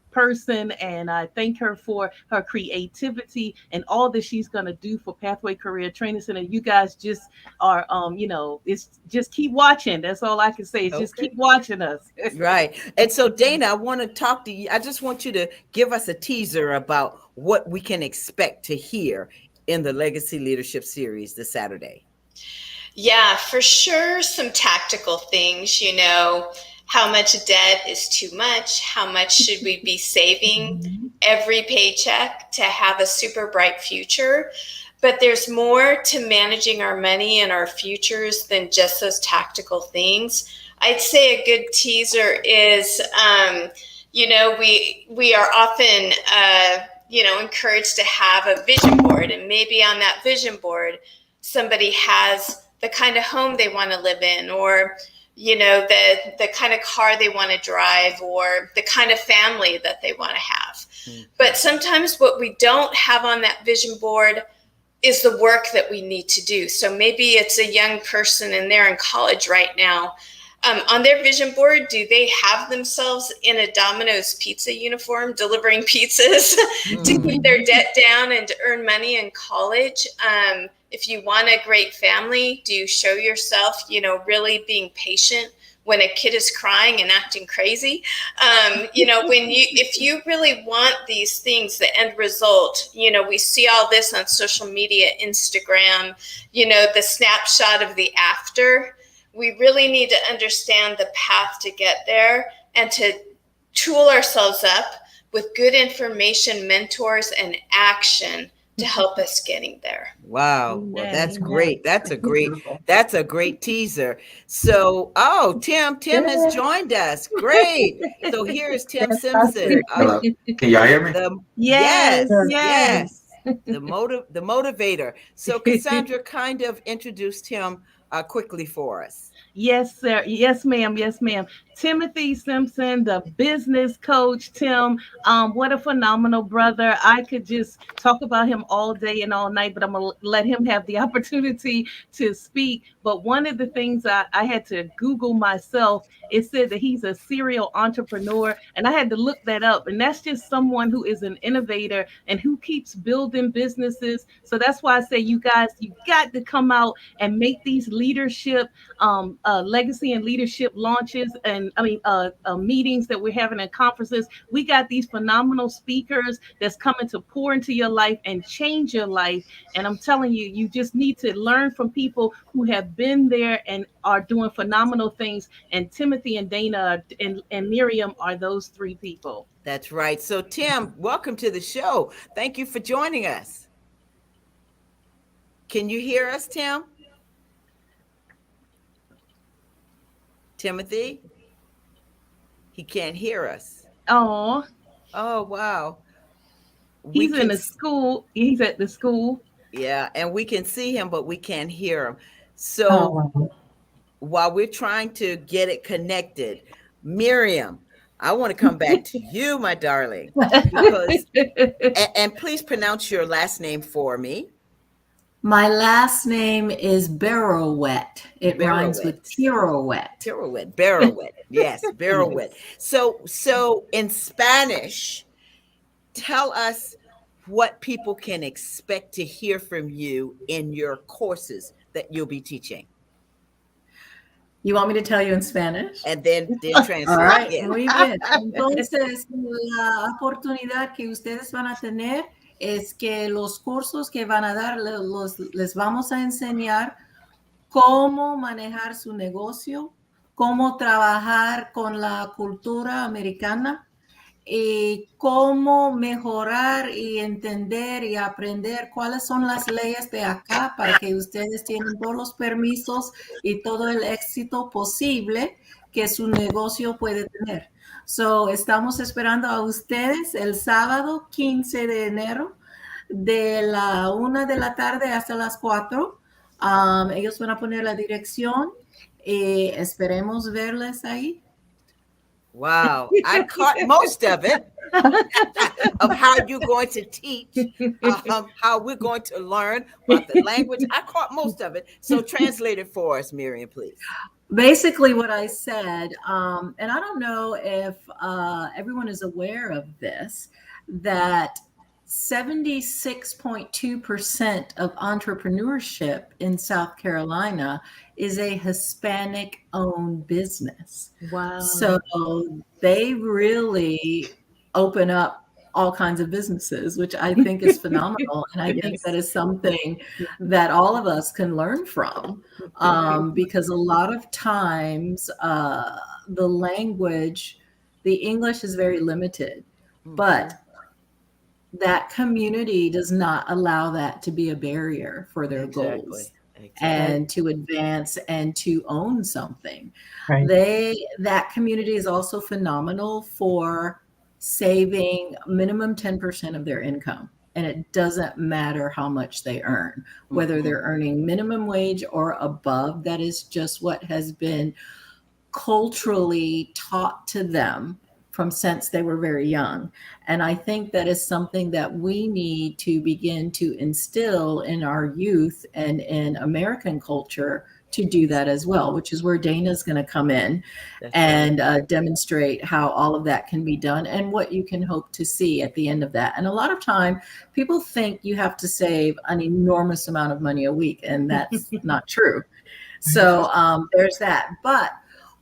person, and I thank her for her creativity and all that she's going to do for Pathway Career Training Center. You guys just are, it's just keep watching. That's all I can say, is just Okay. keep watching us. Right. And so, Dana, I want to talk to you. I just want you to give us a teaser about what we can expect to hear in the Legacy Leadership Series this Saturday? Yeah, for sure. Some tactical things, how much debt is too much? How much should we be saving every paycheck to have a super bright future? But there's more to managing our money and our futures than just those tactical things. I'd say a good teaser is, we are often, encouraged to have a vision board, and maybe on that vision board, somebody has the kind of home they want to live in, or the kind of car they want to drive, or the kind of family that they want to have. Mm-hmm. But sometimes what we don't have on that vision board is the work that we need to do. So maybe it's a young person and they're in college right now. On their vision board, do they have themselves in a Domino's pizza uniform delivering pizzas to keep their debt down and to earn money in college? If you want a great family, do you show yourself, really being patient when a kid is crying and acting crazy? If you really want these things, the end result, we see all this on social media, Instagram, the snapshot of the after. We really need to understand the path to get there and to tool ourselves up with good information, mentors, and action to help us getting there. Wow. Well, that's great. That's a great teaser. So, Tim has joined us. Great. So here's Tim Simpson. Hello. Can y'all hear me? Yes. The motivator. So Cassandra kind of introduced him quickly for us. Yes, sir. Yes, ma'am. Yes, ma'am. Timothy Simpson, the business coach. Tim, what a phenomenal brother. I could just talk about him all day and all night, but I'm going to let him have the opportunity to speak. But one of the things I had to Google myself, it said that he's a serial entrepreneur, and I had to look that up. And that's just someone who is an innovator and who keeps building businesses. So that's why I say, you guys, you got to come out and make these leadership legacy and leadership launches and meetings that we're having at conferences. We got these phenomenal speakers that's coming to pour into your life and change your life. And I'm telling you, you just need to learn from people who have been there and are doing phenomenal things. And Timothy and Dana and Miriam are those three people. That's right. So Tim, welcome to the show. Thank you for joining us. Can you hear us, Tim? Timothy? He can't hear us. Oh, wow. He's in the school. He's at the school. Yeah, and we can see him, but we can't hear him. So while we're trying to get it connected, Miriam, I want to come back to you, my darling, because, and please pronounce your last name for me. My last name is Barrowet. It rhymes with pirouette. Barrowet. Yes, Barrowet. So in Spanish, tell us what people can expect to hear from you in your courses that you'll be teaching. You want me to tell you in Spanish? And then translate. All right, muy bien. Entonces, la oportunidad que ustedes van a tener es que los cursos que van a dar les vamos a enseñar cómo manejar su negocio, cómo trabajar con la cultura americana y cómo mejorar y entender y aprender cuáles son las leyes de acá para que ustedes tengan todos los permisos y todo el éxito posible que su negocio puede tener. So, estamos esperando a ustedes el sábado 15 de enero de la 1 de la tarde hasta las 4. Ellos van a poner la dirección y esperemos verles ahí. Wow, I caught most of it of how you're going to teach, how we're going to learn about the language. I caught most of it. So translate it for us, Miriam, please. Basically what I said, and I don't know if everyone is aware of this, that 76.2% of entrepreneurship in South Carolina is a Hispanic-owned business. Wow. So they really open up all kinds of businesses, which I think is phenomenal. And I think that Yes. is something that all of us can learn from, because a lot of times the language, the English is very limited, but that community does not allow that to be a barrier for their Exactly. goals Exactly. and to advance and to own something. Right. That community is also phenomenal for saving minimum 10% of their income. And it doesn't matter how much they earn, whether they're earning minimum wage or above. That is just what has been culturally taught to them from since they were very young. And I think that is something that we need to begin to instill in our youth and in American culture to do that as well, which is where Dana's going to come in That's right. and demonstrate how all of that can be done and what you can hope to see at the end of that. And a lot of time, people think you have to save an enormous amount of money a week, and that's not true. So there's that. But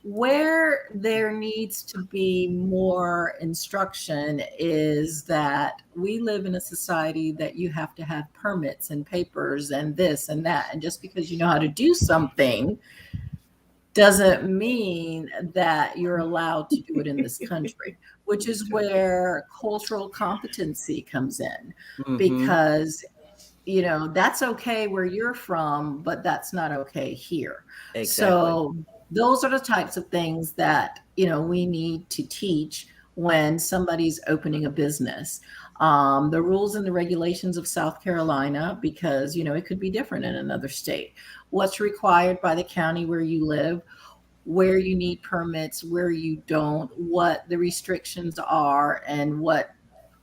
where there needs to be more instruction is that we live in a society that you have to have permits and papers and this and that. And just because you know how to do something doesn't mean that you're allowed to do it in this country, which is where cultural competency comes in. Because that's okay where you're from, but that's not okay here. Exactly. So those are the types of things that, we need to teach when somebody's opening a business. The rules and the regulations of South Carolina, because, it could be different in another state. What's required by the county where you live, where you need permits, where you don't, what the restrictions are, and what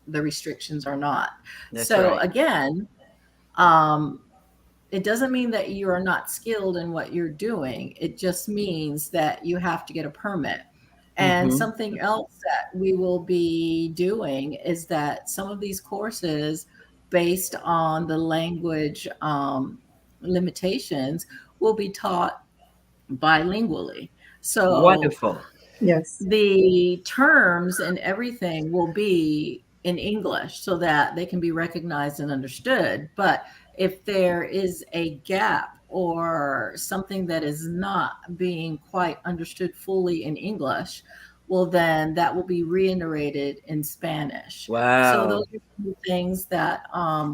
the restrictions are not. That's so right. again, it doesn't mean that you are not skilled in what you're doing. It just means that you have to get a permit. And something else that we will be doing is that some of these courses, based on the language limitations, will be taught bilingually. So Wonderful. Yes. the terms and everything will be in English so that they can be recognized and understood. But if there is a gap or something that is not being quite understood fully in English, well, then that will be reiterated in Spanish. So Wow. those are some things that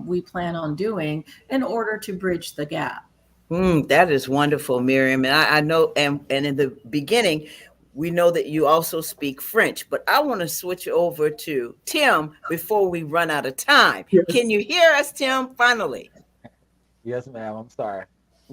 we plan on doing in order to bridge the gap. That is wonderful, Miriam. And I know, and in the beginning, we know that you also speak French, but I want to switch over to Tim before we run out of time. Yes. Can you hear us, Tim, finally? Yes, ma'am. I'm sorry.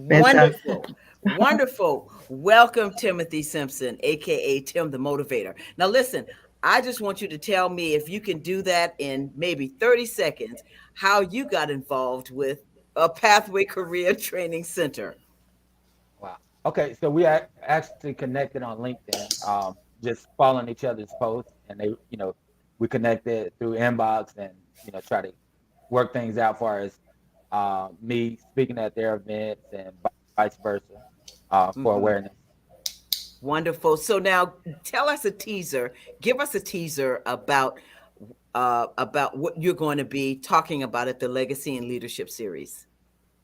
Fantastic. Wonderful. Wonderful. Welcome, Timothy Simpson, aka Tim the Motivator. Now, listen, I just want you to tell me, if you can do that in maybe 30 seconds, how you got involved with a Pathway Career Training Center. Wow. Okay, so we actually connected on LinkedIn, just following each other's posts, and we connected through inbox and try to work things out, far as me speaking at their events and vice versa, for awareness. Wonderful. So now tell us a teaser. Give us a teaser about what you're going to be talking about at the Legacy and Leadership Series.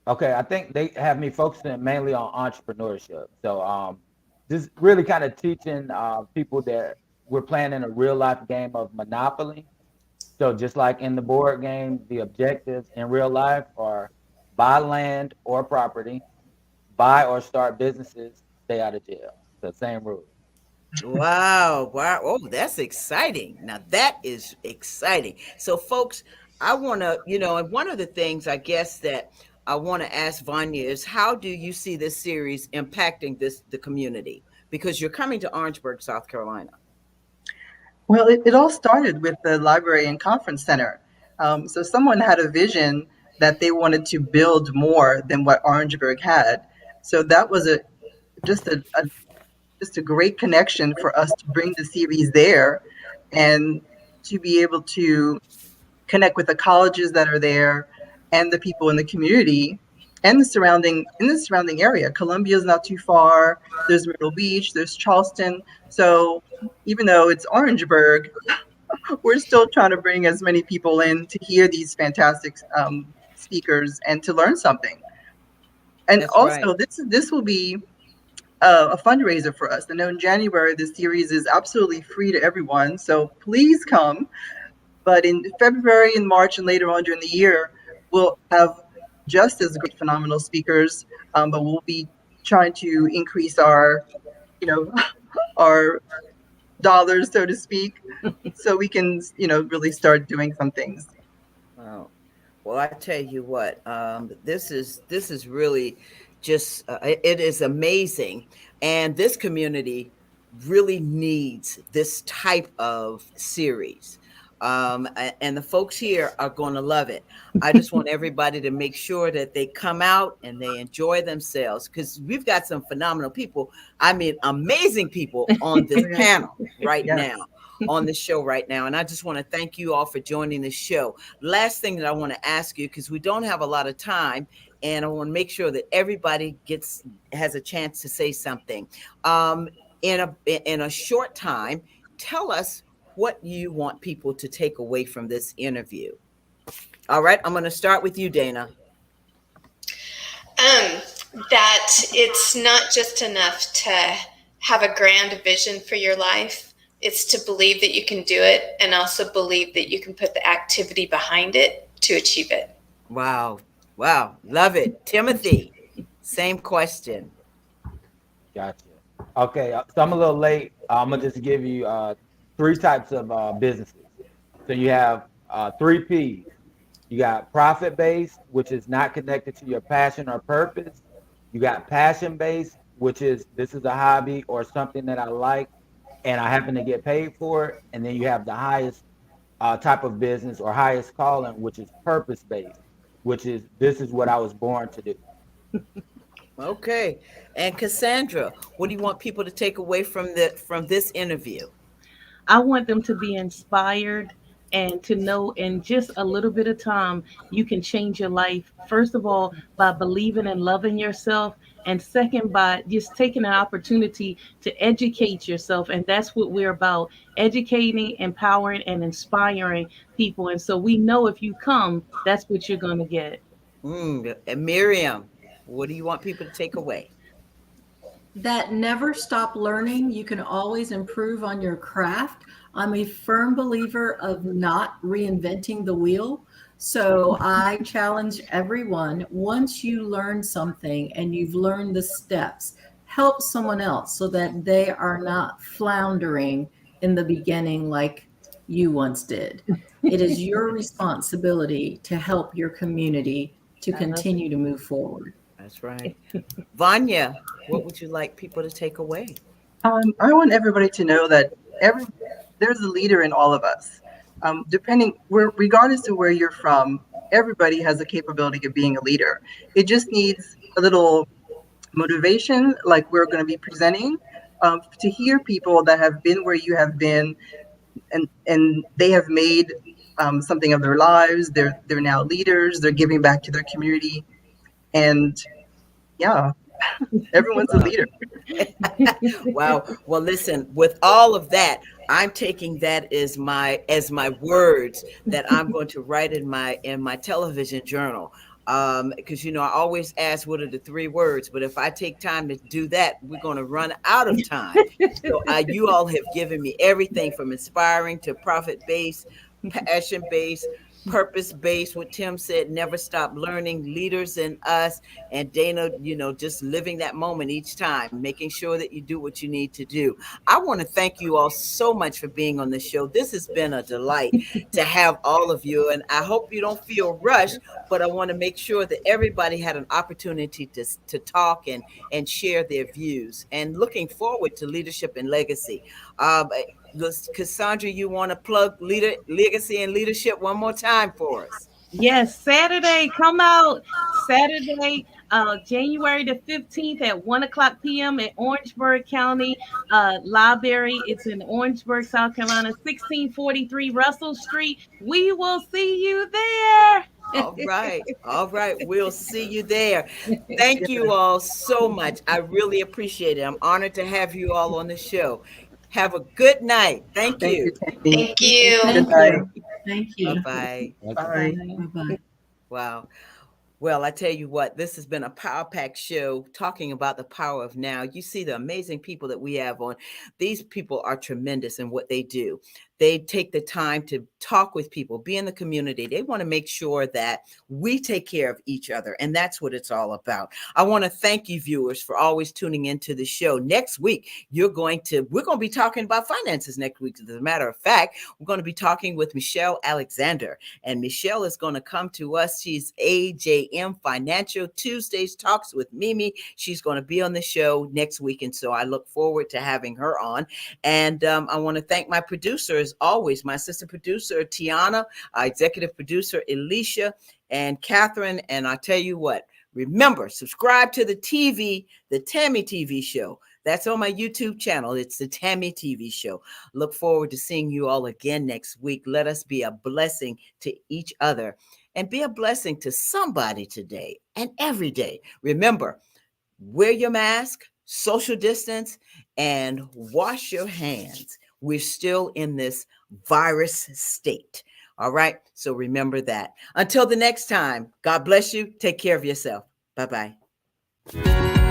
Okay, I think they have me focusing mainly on entrepreneurship. So just really kind of teaching people that we're playing in a real life game of Monopoly. So just like in the board game, the objectives in real life are buy land or property, buy or start businesses, stay out of jail. So same rule. Wow. Wow. Oh, that's exciting. Now that is exciting. So folks, I want to, and one of the things I guess that I want to ask Vanya is, how do you see this series impacting the community? Because you're coming to Orangeburg, South Carolina. Well, it all started with the library and conference center. So someone had a vision that they wanted to build more than what Orangeburg had. So that was just a great connection for us to bring the series there, and to be able to connect with the colleges that are there and the people in the community and the surrounding area. Columbia is not too far. There's Myrtle Beach, there's Charleston. So even though it's Orangeburg, we're still trying to bring as many people in to hear these fantastic speakers and to learn something. And That's right. also, this will be a fundraiser for us. I know in January this series is absolutely free to everyone, so please come. But in February and March and later on during the year, we'll have just as great, phenomenal speakers, but we'll be trying to increase our, you know, our dollars, so to speak, so we can, really start doing some things. Wow. Well, I tell you what, this is really just it is amazing, and this community really needs this type of series. And the folks here are going to love it. I just want everybody to make sure that they come out and they enjoy themselves because we've got some phenomenal people. I mean, amazing people on this panel right Yes. now, on the show right now. And I just want to thank you all for joining the show. Last thing that I want to ask you, because we don't have a lot of time, and I want to make sure that everybody has a chance to say something. In a short time, tell us what you want people to take away from this interview. All right, I'm going to start with you, Dana. That it's not just enough to have a grand vision for your life. It's to believe that you can do it and also believe that you can put the activity behind it to achieve it. Wow. Wow. Love it. Timothy, same question. Gotcha. Okay, so I'm a little late. I'm gonna just give you three types of businesses. So you have three P's. You got profit based, which is not connected to your passion or purpose. You got passion based, which is this is a hobby or something that I like and I happen to get paid for it. And then you have the highest type of business or highest calling, which is purpose based, which is this is what I was born to do. Okay. And Cassandra, what do you want people to take away from this interview? I want them to be inspired and to know in just a little bit of time, you can change your life. First of all, by believing and loving yourself. And second, by just taking an opportunity to educate yourself. And that's what we're about, educating, empowering, and inspiring people. And so we know if you come, that's what you're going to get. And Miriam, what do you want people to take away? That never stop learning. You can always improve on your craft. I'm a firm believer of not reinventing the wheel. So I challenge everyone, once you learn something and you've learned the steps, help someone else so that they are not floundering in the beginning like you once did. It is your responsibility to help your community to continue to move forward. That's right. Vanya, what would you like people to take away? I want everybody to know that there's a leader in all of us. Regardless of where you're from, everybody has the capability of being a leader. It just needs a little motivation, like we're going to be presenting, to hear people that have been where you have been, and they have made something of their lives. They're now leaders. They're giving back to their community, and yeah, everyone's a leader. Wow. Well, listen, with all of that, I'm taking that as my words that I'm going to write in my television journal. Because I always ask what are the three words, but if I take time to do that, we're going to run out of time. So you all have given me everything from inspiring to profit based, passion based, purpose based. What Tim said, never stop learning, leaders in us, and Dana, just living that moment each time, making sure that you do what you need to do. I want to thank you all so much for being on the show. This has been a delight to have all of you, and I hope you don't feel rushed, but I want to make sure that everybody had an opportunity to talk and share their views, and looking forward to leadership and legacy. Cassandra, you want to plug legacy and leadership one more time for us? Yes, Saturday, come out. Saturday, January the 15th at 1 o'clock p.m. at Orangeburg County Library. It's in Orangeburg, South Carolina, 1643 Russell Street. We will see you there. All right. All right. We'll see you there. Thank you all so much. I really appreciate it. I'm honored to have you all on the show. Have a good night. Thank Thank you, you. Tammy. Thank you. Good night. Thank you. Bye-bye. Bye. Bye-bye. Wow. Well, I tell you what, this has been a Power Pack show talking about the power of now. You see the amazing people that we have on. These people are tremendous in what they do. They take the time to talk with people, be in the community. They want to make sure that we take care of each other. And that's what it's all about. I want to thank you, viewers, for always tuning into the show. Next week, we're going to be talking about finances next week. As a matter of fact, we're going to be talking with Michelle Alexander. And Michelle is going to come to us. She's AJM Financial Tuesdays Talks with Mimi. She's going to be on the show next week. And so I look forward to having her on. And I want to thank my producers, always, my assistant producer, Tiana, our executive producer, Alicia, and Catherine. And I tell you what, remember, subscribe to the Tammy TV show. That's on my YouTube channel. It's the Tammy TV show. Look forward to seeing you all again next week. Let us be a blessing to each other and be a blessing to somebody today and every day. Remember, wear your mask, social distance, and wash your hands. We're still in this virus state. All right. So remember that. Until the next time, God bless you. Take care of yourself. Bye-bye.